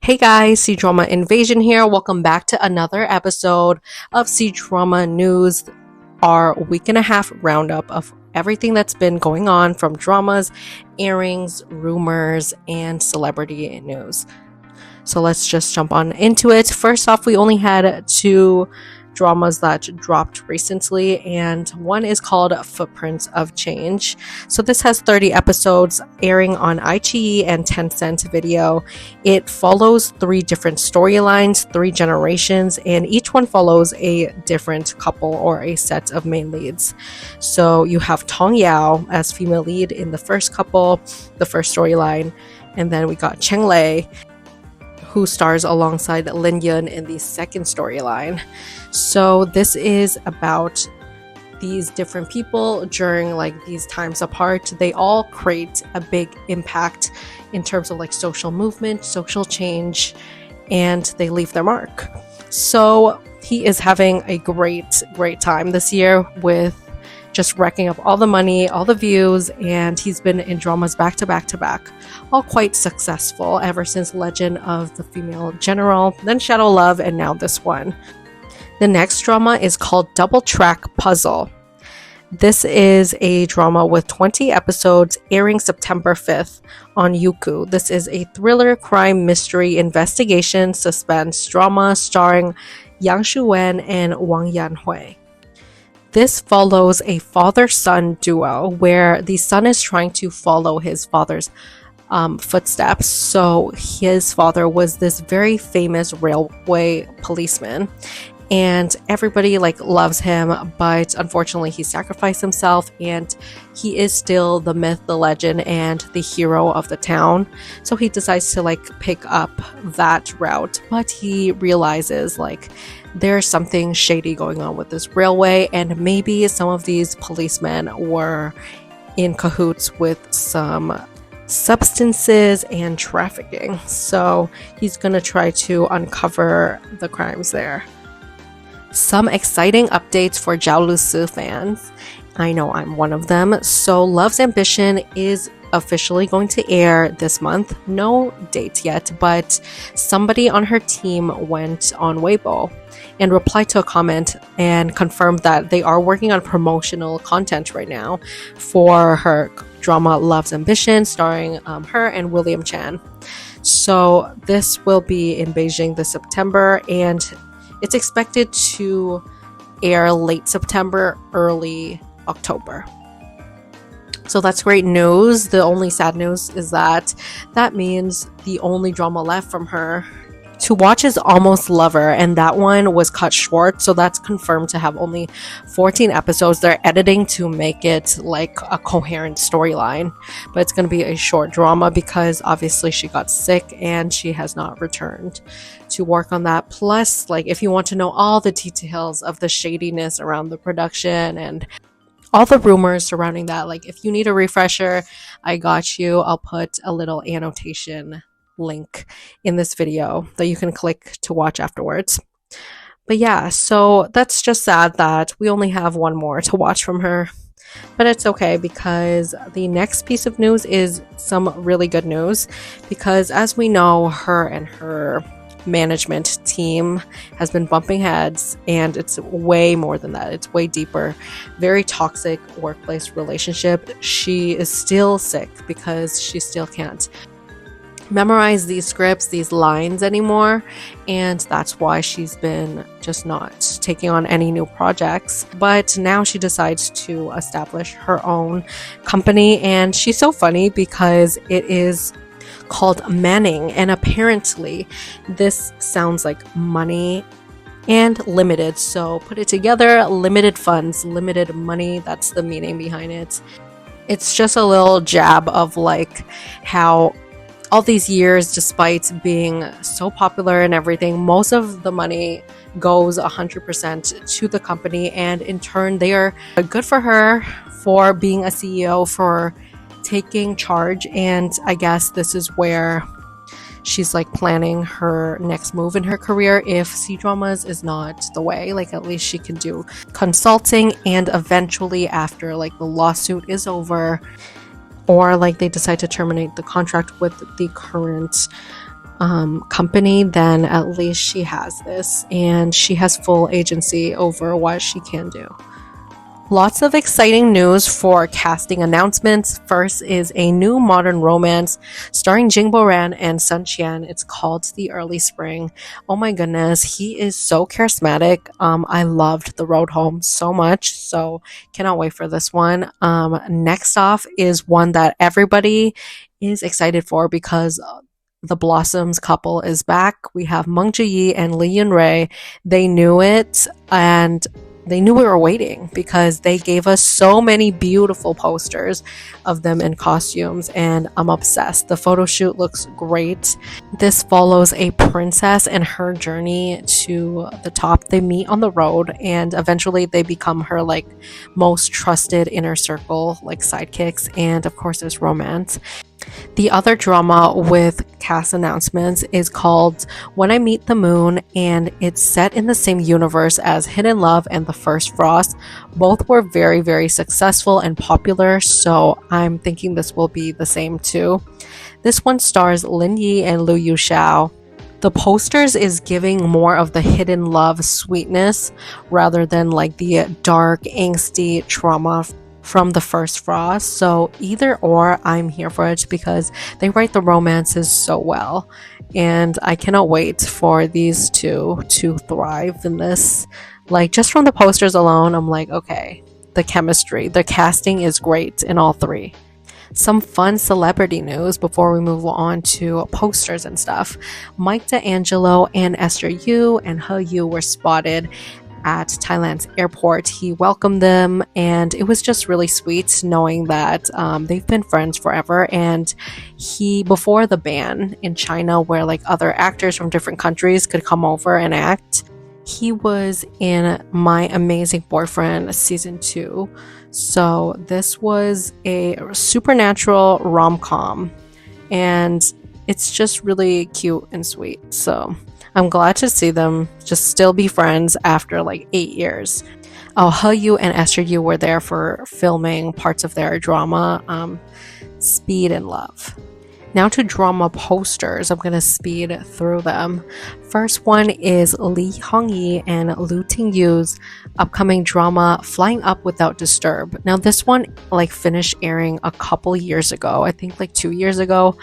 Hey guys, Cdrama Invasion here. Welcome back to another episode of Cdrama News, our week and a half roundup of everything that's been going on from dramas, airings, rumors, and celebrity news. So let's just jump on into it. First off, we only had two dramas that dropped recently, and one is called Footprints of Change. So this has 30 episodes airing on iQIYI and Tencent Video. It follows three different storylines, three generations, and each one follows a different couple or a set of main leads. So you have Tong as female lead in the first couple, the first storyline, and then we got Cheng, who stars alongside Lin Yun in the second storyline. So this is about these different people during these times apart. They all create a big impact in terms of social movement, social change, and they leave their mark. So he is having a great time this year with just racking up all the money, all the views, and he's been in dramas back to back, all quite successful ever since Legend of the Female General, then Shadow Love, and now this one. The next drama is called Double Track Puzzle. This is a drama with 20 episodes airing September 5th on Youku. This is a thriller, crime, mystery, investigation, suspense drama starring Yang Xuwen and Wang Yanhui. This follows a father-son duo where the son is trying to follow his father's footsteps. So his father was this very famous railway policeman, and everybody loves him, but unfortunately he sacrificed himself, and he is still the myth, the legend, and the hero of the town. So he decides to pick up that route, but he realizes there's something shady going on with this railway, and maybe some of these policemen were in cahoots with some substances and trafficking. So he's gonna try to uncover the crimes there. Some exciting updates for Zhao Lusi fans. I know I'm one of them. So Love's Ambition is officially going to air this month. No date yet, but somebody on her team went on Weibo and replied to a comment and confirmed that they are working on promotional content right now for her drama Love's Ambition, starring her and William Chan. So this will be in Beijing this September, and it's expected to air late September, early October. So that's great news. The only sad news is that means the only drama left from her to watch is Almost Lover, and that one was cut short, so that's confirmed to have only 14 episodes. They're editing to make it a coherent storyline, but it's going to be a short drama because obviously she got sick and she has not returned to work on that. Plus, if you want to know all the details of the shadiness around the production and all the rumors surrounding that, if you need a refresher, I got you. I'll put a little annotation link in this video that you can click to watch afterwards. But yeah, so that's just sad that we only have one more to watch from her, but it's okay because the next piece of news is some really good news, because as we know, her and her management team has been bumping heads, and it's way more than that. It's way deeper. Very toxic workplace relationship. She is still sick because she still can't memorize these scripts, these lines anymore, and that's why she's been just not taking on any new projects. But now she decides to establish her own company, and she's so funny because it is called Manning, and apparently this sounds like money and limited, so put it together, limited funds, limited money, that's the meaning behind it. It's just a little jab of how all these years, despite being so popular and everything, most of the money goes 100% to the company, and in turn they are good for her for being a CEO, for taking charge. And I guess this is where she's planning her next move in her career. If C-dramas is not the way, at least she can do consulting, and eventually after the lawsuit is over, or they decide to terminate the contract with the current company, then at least she has this and she has full agency over what she can do. Lots of exciting news for casting announcements. First is a new modern romance starring Jing, Boran, and Sun Qian. It's called The Early Spring. Oh my goodness, he is so charismatic. I loved The Road Home so much, so cannot wait for this one. Next off is one that everybody is excited for because the Blossoms couple is back. We have Meng Ziyi and Yunrui. They knew it, and they knew we were waiting because they gave us so many beautiful posters of them in costumes, and I'm obsessed. The photo shoot looks great. This follows a princess and her journey to the top. They meet on the road and eventually they become her like most trusted inner circle, like sidekicks, and of course there's romance. The other drama with cast announcements is called When I Meet the Moon, and it's set in the same universe as Hidden Love and The First Frost. Both were very, very successful and popular, so I'm thinking this will be the same too. This one stars Lin Yi and Yuxiao. The posters is giving more of the hidden love sweetness rather than like the dark, angsty trauma from The First Frost. So either or, I'm here for it because they write the romances so well, and I cannot wait for these two to thrive in this. Like, just from the posters alone, I'm like, okay, the chemistry, the casting is great in all three. Some fun celebrity news before we move on to posters and stuff. Mike D'Angelo and Esther Yu and He Yu were spotted at Thailand's airport. He welcomed them, and it was just really sweet knowing that they've been friends forever. And he, before the ban in China where like other actors from different countries could come over and act, he was in My Amazing Boyfriend season 2. So this was a supernatural rom-com, and it's just really cute and sweet. So I'm glad to see them just still be friends after like 8 years. Oh, He Yu and Esther Yu were there for filming parts of their drama, Speed and Love. Now to drama posters. I'm going to speed through them. First one is Li Hongyi and Lu Tingyu's upcoming drama Flying Up Without Disturb. Now this one like finished airing a couple years ago, I think like 2 years ago,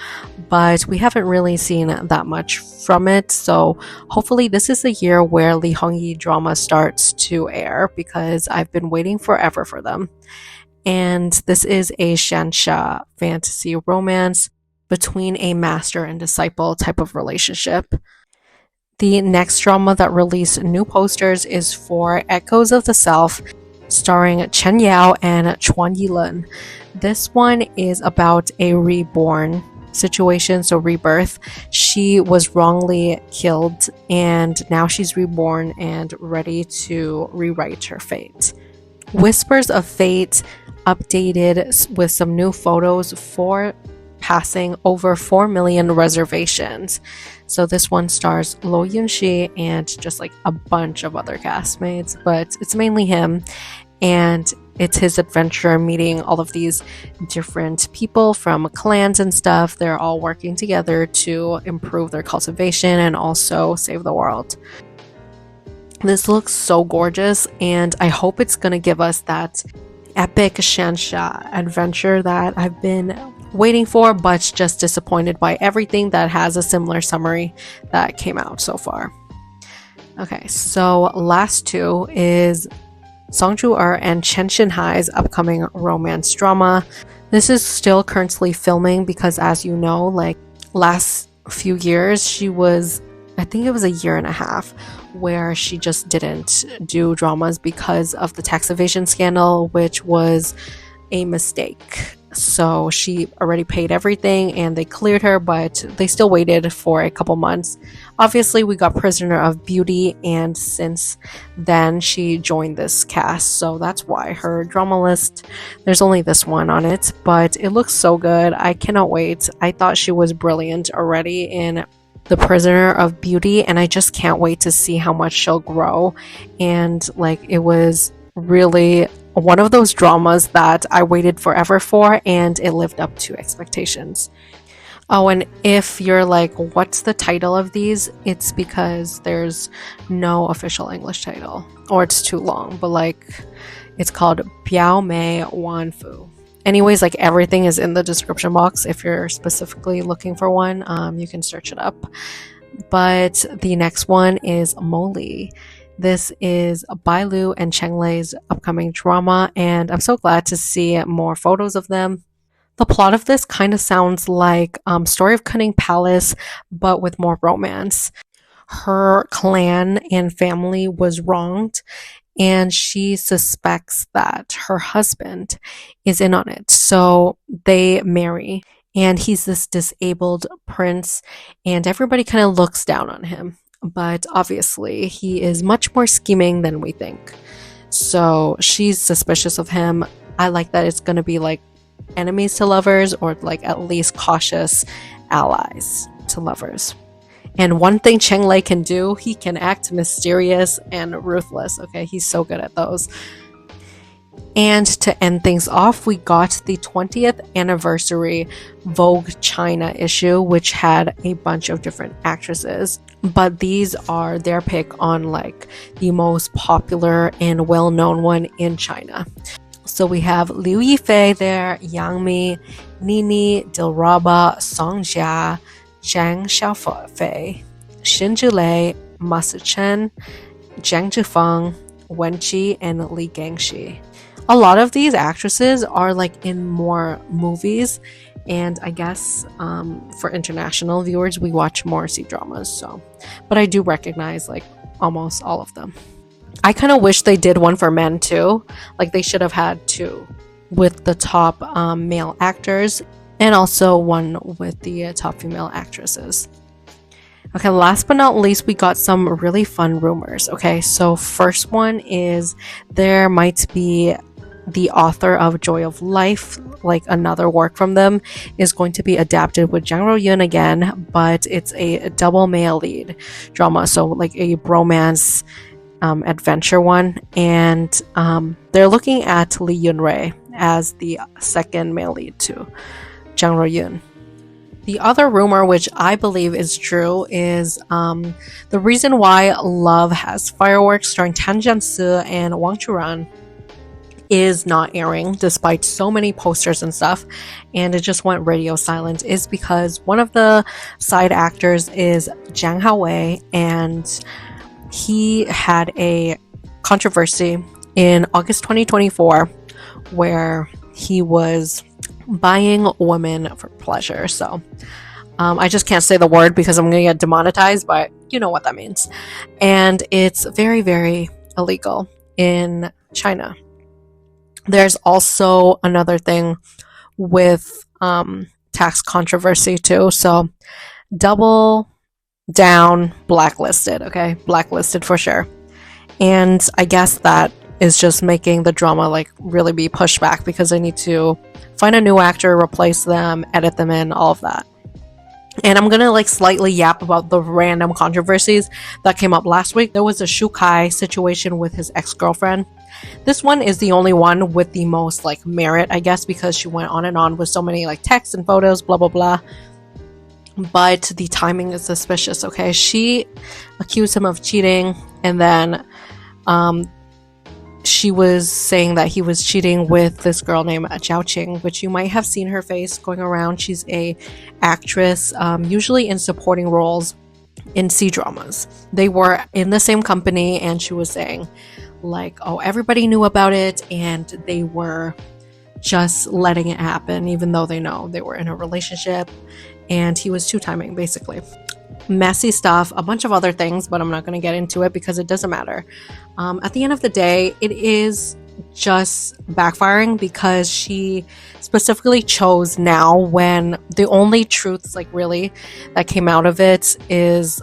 but we haven't really seen that much from it. So hopefully this is the year where Li Hongyi drama starts to air because I've been waiting forever for them. And this is a shansha fantasy romance between a master and disciple type of relationship. The next drama that released new posters is for Echoes of the Self, starring Chen Yao and Chuan Yilin. This one is about a reborn situation, so rebirth. She was wrongly killed and now she's reborn and ready to rewrite her fate. Whispers of Fate updated with some new photos for passing over 4 million reservations. So this one stars Lo Yunxi and just like a bunch of other castmates, but it's mainly him, and it's his adventure meeting all of these different people from clans and stuff. They're all working together to improve their cultivation and also save the world. This looks so gorgeous, and I hope it's gonna give us that epic shansha adventure that I've been waiting for, but just disappointed by everything that has a similar summary that came out so far. Okay, so last two is Song Ju-er and Chen Xinhai's upcoming romance drama. This is still currently filming because, as you know, like last few years she was, I think it was a year and a half where she just didn't do dramas because of the tax evasion scandal, which was a mistake. So she already paid everything and they cleared her, but they still waited for a couple months. Obviously, we got Prisoner of Beauty, and since then she joined this cast, so that's why her drama list, there's only this one on it, but it looks so good. I cannot wait. I thought she was brilliant already in The Prisoner of Beauty, and I just can't wait to see how much she'll grow. And like, it was really one of those dramas that I waited forever for, and it lived up to expectations. Oh, and if you're like, what's the title of these? It's because there's no official English title, or it's too long, but like it's called Biao Mei Wan Fu. Anyways, like everything is in the description box. If you're specifically looking for one, you can search it up. But the next one is Moli. This is Bailu and Cheng Lei's upcoming drama, and I'm so glad to see more photos of them. The plot of this kind of sounds like Story of Cunning Palace, but with more romance. Her clan and family was wronged, and she suspects that her husband is in on it. So they marry, and he's this disabled prince, and everybody kind of looks down on him. But obviously, he is much more scheming than we think. So she's suspicious of him. I like that it's going to be like enemies to lovers, or like at least cautious allies to lovers. And one thing Cheng Lei can do, he can act mysterious and ruthless. Okay, he's so good at those. And to end things off, we got the 20th anniversary Vogue China issue, which had a bunch of different actresses. But these are their pick on like the most popular and well-known one in China. So we have Liu Yifei there, Yang Mi, Nini, Dilraba, Song Jia, Zhang Xiaofei, Xin Zhilei, Ma Sichen, Zhang Zhifeng, Wen Qi, and Li Gangxi. A lot of these actresses are like in more movies, and I guess for international viewers, we watch more C-dramas. So, but I do recognize like almost all of them. I kind of wish they did one for men too. Like they should have had two with the top male actors, and also one with the top female actresses. Okay, last but not least, we got some really fun rumors. Okay, so first one is there might be the author of Joy of Life, like another work from them, is going to be adapted with Zhang Ruoyun again, but it's a double male lead drama, so like a bromance adventure one, and they're looking at Li Yunrui as the second male lead to Zhang Ruoyun. The other rumor, which I believe is true, is the reason why Love Has Fireworks starring Tan Jiansi and Wang Churan is not airing despite so many posters and stuff, and it just went radio silent, is because one of the side actors is Zhang Haowei, and he had a controversy in August 2024 where he was buying women for pleasure. So I just can't say the word because I'm going to get demonetized, but you know what that means. And it's very, very illegal in China. There's also another thing with tax controversy too. So double down, blacklisted. Okay, blacklisted for sure. And I guess that is just making the drama like really be pushed back because they need to find a new actor, replace them, edit them in, all of that. And I'm gonna like slightly yap about the random controversies that came up last week. There was a Shu Kai situation with his ex-girlfriend. This one is the only one with the most like merit, I guess, because she went on and on with so many like texts and photos, blah blah blah. But the timing is suspicious. Okay, she accused him of cheating, and then she was saying that he was cheating with this girl named Zhao Qing, which you might have seen her face going around. She's a actress, usually in supporting roles in C-dramas. They were in the same company, and she was saying like, oh, everybody knew about it, and they were just letting it happen, even though they know they were in a relationship, and he was two-timing, basically. Messy stuff, a bunch of other things, but I'm not going to get into it because it doesn't matter. At the end of the day, it is just backfiring because she specifically chose now when the only truths, like really, that came out of it is,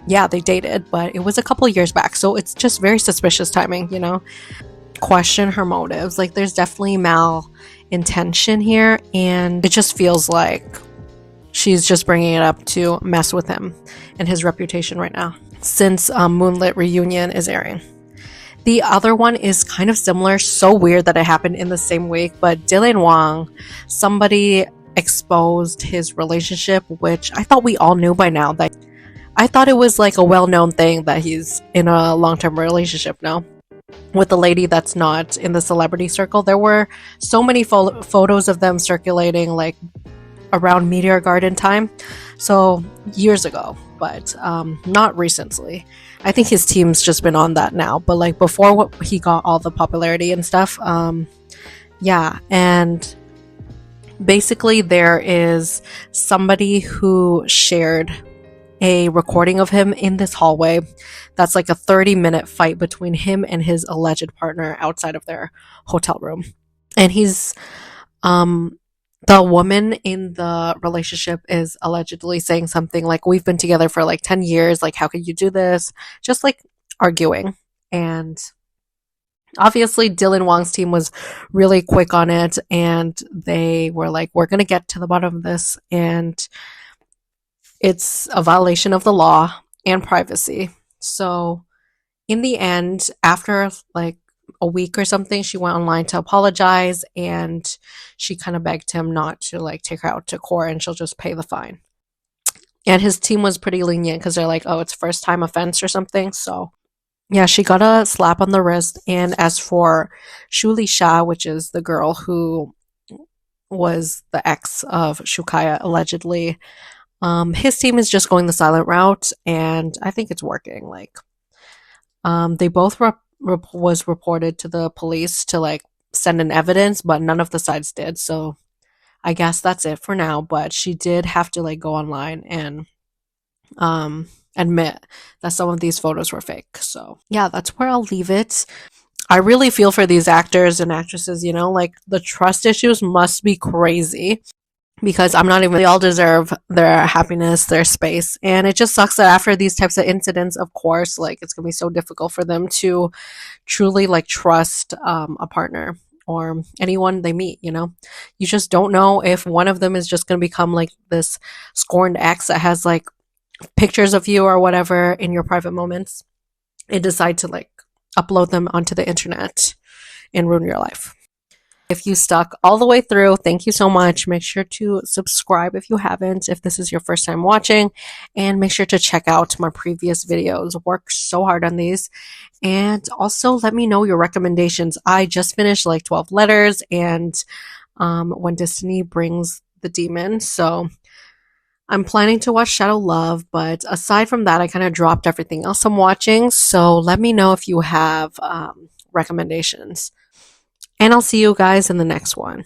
yeah, they dated, but it was a couple years back, so it's just very suspicious timing, you know? Question her motives. Like, there's definitely malintention here, and it just feels like she's just bringing it up to mess with him and his reputation right now, since Moonlit Reunion is airing. The other one is kind of similar. So weird that it happened in the same week, but Dylan Wang, somebody exposed his relationship, which I thought we all knew by now. That I thought it was like a well-known thing that he's in a long-term relationship now with a lady that's not in the celebrity circle. There were so many photos of them circulating like around Meteor Garden time, so years ago, but not recently. I think his team's just been on that now, but like before he got all the popularity and stuff. Yeah, and basically there is somebody who shared a recording of him in this hallway that's like a 30-minute fight between him and his alleged partner outside of their hotel room. And he's the woman in the relationship is allegedly saying something like, we've been together for like 10 years, like how could you do this, just like arguing. And obviously Dylan Wang's team was really quick on it, and they were like, we're going to get to the bottom of this, and it's a violation of the law and privacy. So in the end, after like a week or something, she went online to apologize, and she kind of begged him not to like take her out to court, and she'll just pay the fine. And his team was pretty lenient because they're like, oh, it's first time offense or something. So yeah, she got a slap on the wrist. And as for Shuli Sha, which is the girl who was the ex of Shukaya allegedly, his team is just going the silent route, and I think it's working. Like, they both was reported to the police to like send in evidence, but none of the sides did. So I guess that's it for now. But she did have to like go online and admit that some of these photos were fake. So yeah, that's where I'll leave it. I really feel for these actors and actresses, you know, like the trust issues must be crazy, because I'm not even, they all deserve their happiness, their space. And it just sucks that after these types of incidents, of course, like it's gonna be so difficult for them to truly like trust a partner or anyone they meet, you know. You just don't know if one of them is just gonna become like this scorned ex that has like pictures of you or whatever in your private moments and decide to like upload them onto the internet and ruin your life. If you stuck all the way through, thank you so much. Make sure to subscribe if you haven't, if this is your first time watching, and make sure to check out my previous videos. Worked so hard on these. And also let me know your recommendations. I just finished like 12 letters and When Destiny Brings the Demon. So I'm planning to watch Shadow Love, but aside from that, I kind of dropped everything else I'm watching. So let me know if you have recommendations. And I'll see you guys in the next one.